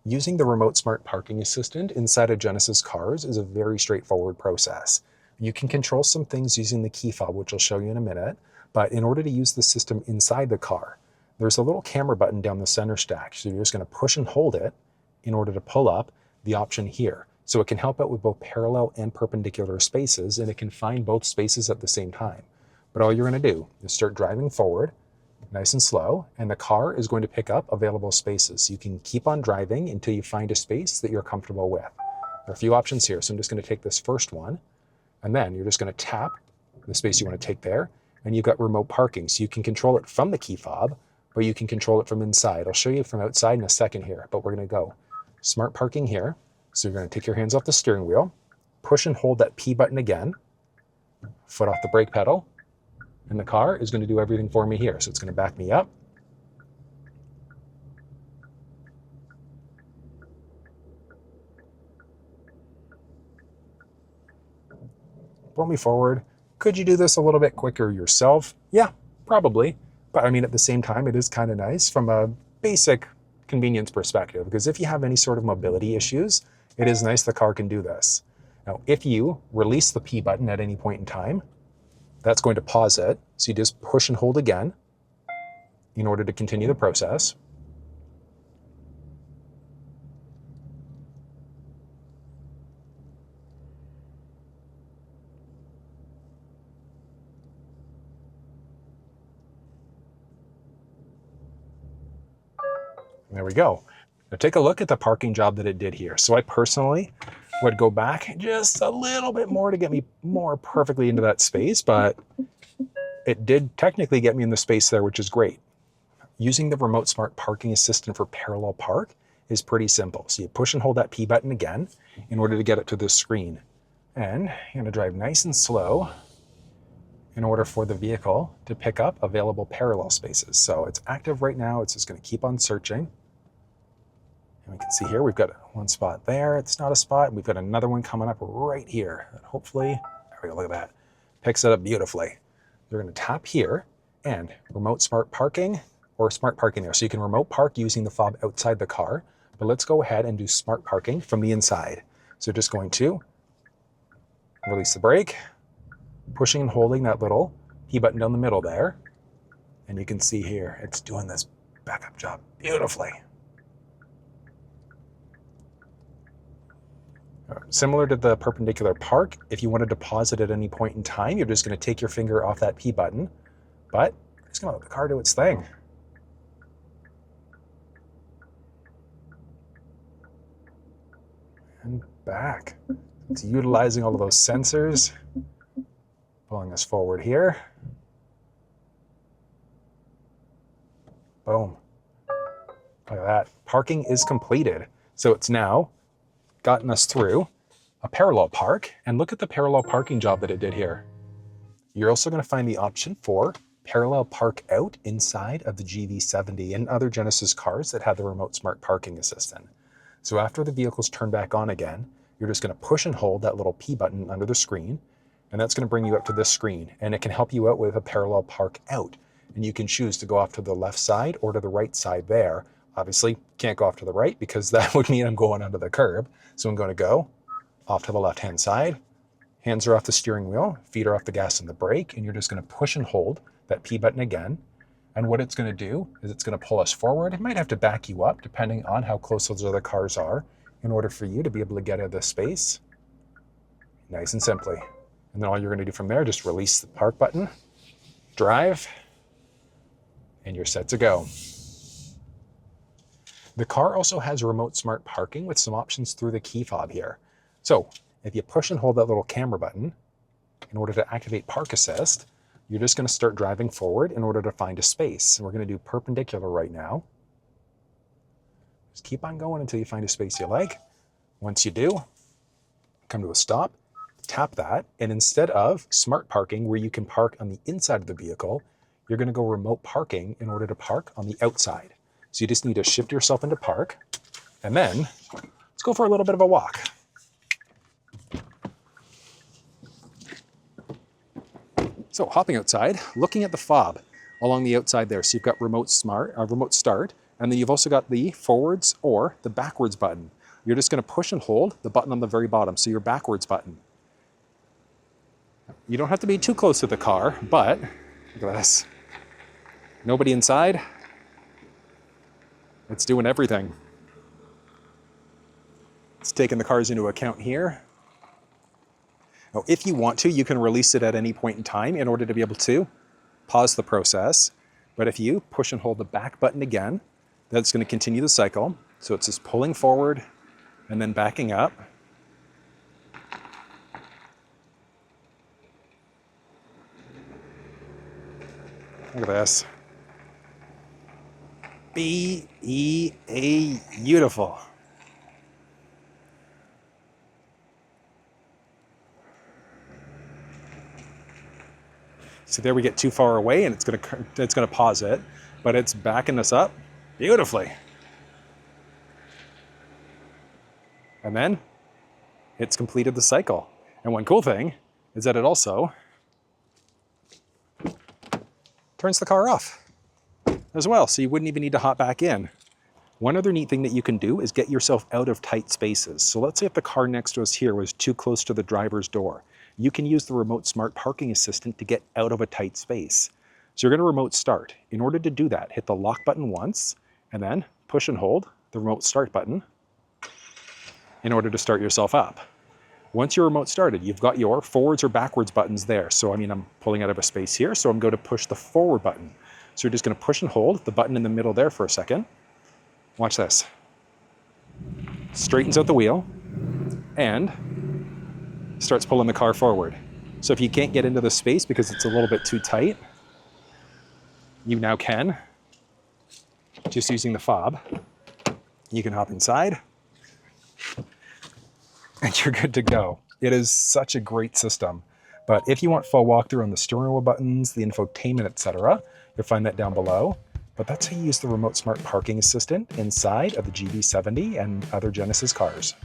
Using the remote smart parking assistant inside of Genesis cars is a very straightforward process. You can control some things using the key fob, which I'll show you in a minute, but in order to use the system inside the car, there's a little camera button down the center stack. So you're just going to push and hold it in order to pull up the option here. So it can help out with both parallel and perpendicular spaces, and it can find both spaces at the same time. But all you're going to do is start driving forward, nice and slow, and the car is going to pick up available spaces. You can keep on driving until you find a space that you're comfortable with. There are a few options here, so I'm just going to take this first one, and then you're just going to tap the space you want to take there, and you've got remote parking. So you can control it from the key fob, but you can control it from inside. I'll show you from outside in a second here, but we're going to go smart parking here. So you're going to take your hands off the steering wheel, push and hold that P button again, foot off the brake pedal, and the car is going to do everything for me here. So it's going to back me up. Pull me forward. Could you do this a little bit quicker yourself? Yeah, probably. But I mean, at the same time, it is kind of nice from a basic convenience perspective, because if you have any sort of mobility issues, it is nice the car can do this. Now, if you release the P button at any point in time, that's going to pause it. So you just push and hold again in order to continue the process. There we go. Now take a look at the parking job that it did here. So I personally would go back just a little bit more to get me more perfectly into that space, but it did technically get me in the space there, which is great. Using the remote smart parking assistant for parallel park is pretty simple. So you push and hold that P button again in order to get it to the screen. And you're going to drive nice and slow in order for the vehicle to pick up available parallel spaces. So it's active right now. It's just going to keep on searching. And we can see here, we've got one spot there. It's not a spot. We've got another one coming up right here. Hopefully, there we go, look at that. Picks it up beautifully. You're going to tap here and remote smart parking or smart parking there. So you can remote park using the fob outside the car, but let's go ahead and do smart parking from the inside. So just going to release the brake, pushing and holding that little P button down the middle there. And you can see here, it's doing this backup job beautifully. Similar to the perpendicular park, if you wanted to pause it at any point in time, you're just going to take your finger off that P button, but it's going to let the car do its thing. And back. It's utilizing all of those sensors, pulling us forward here. Boom. Look at that. Parking is completed. So it's now gotten us through a parallel park, and look at the parallel parking job that it did here. You're also going to find the option for parallel park out inside of the GV70 and other Genesis cars that have the remote smart parking assistant. So after the vehicle's turned back on again, you're just going to push and hold that little P button under the screen, and that's going to bring you up to this screen, and it can help you out with a parallel park out. And you can choose to go off to the left side or to the right side there. Obviously, can't go off to the right because that would mean I'm going under the curb. So I'm going to go off to the left-hand side. Hands are off the steering wheel, feet are off the gas and the brake, and you're just going to push and hold that P button again. And what it's going to do is it's going to pull us forward. It might have to back you up depending on how close those other cars are in order for you to be able to get out of this space nice and simply. And then all you're going to do from there, just release the park button, drive, and you're set to go. The car also has remote smart parking with some options through the key fob here. So if you push and hold that little camera button in order to activate park assist, you're just going to start driving forward in order to find a space. And we're going to do perpendicular right now. Just keep on going until you find a space you like. Once you do, come to a stop, tap that, and instead of smart parking where you can park on the inside of the vehicle, you're going to go remote parking in order to park on the outside. So you just need to shift yourself into park, and then let's go for a little bit of a walk. So hopping outside, looking at the fob along the outside there. So you've got remote start, And then you've also got the forwards or the backwards button. You're just going to push and hold the button on the very bottom, so your backwards button. You don't have to be too close to the car, but look at this. Nobody inside. It's doing everything. It's taking the cars into account here. Now, if you want to, you can release it at any point in time in order to be able to pause the process. But if you push and hold the back button again, that's going to continue the cycle. So it's just pulling forward and then backing up. Look at this. Beautiful. So there we get too far away and it's gonna pause it, but it's backing us up beautifully. And then it's completed the cycle. And one cool thing is that it also turns the car off as well, so you wouldn't even need to hop back in. One other neat thing that you can do is get yourself out of tight spaces. So let's say if the car next to us here was too close to the driver's door, you can use the remote smart parking assistant to get out of a tight space. So you're going to remote start. In order to do that, hit the lock button once and then push and hold the remote start button in order to start yourself up. Once you're remote started, you've got your forwards or backwards buttons there. So I'm pulling out of a space here, so I'm going to push the forward button. So you're just going to push and hold the button in the middle there for a second. Watch this. Straightens out the wheel and starts pulling the car forward. So if you can't get into the space because it's a little bit too tight, you now can, just using the fob. You can hop inside and you're good to go. It is such a great system. But if you want full walkthrough on the steering wheel buttons, the infotainment, etc., you'll find that down below. But that's how you use the remote smart parking assistant inside of the GV70 and other Genesis cars.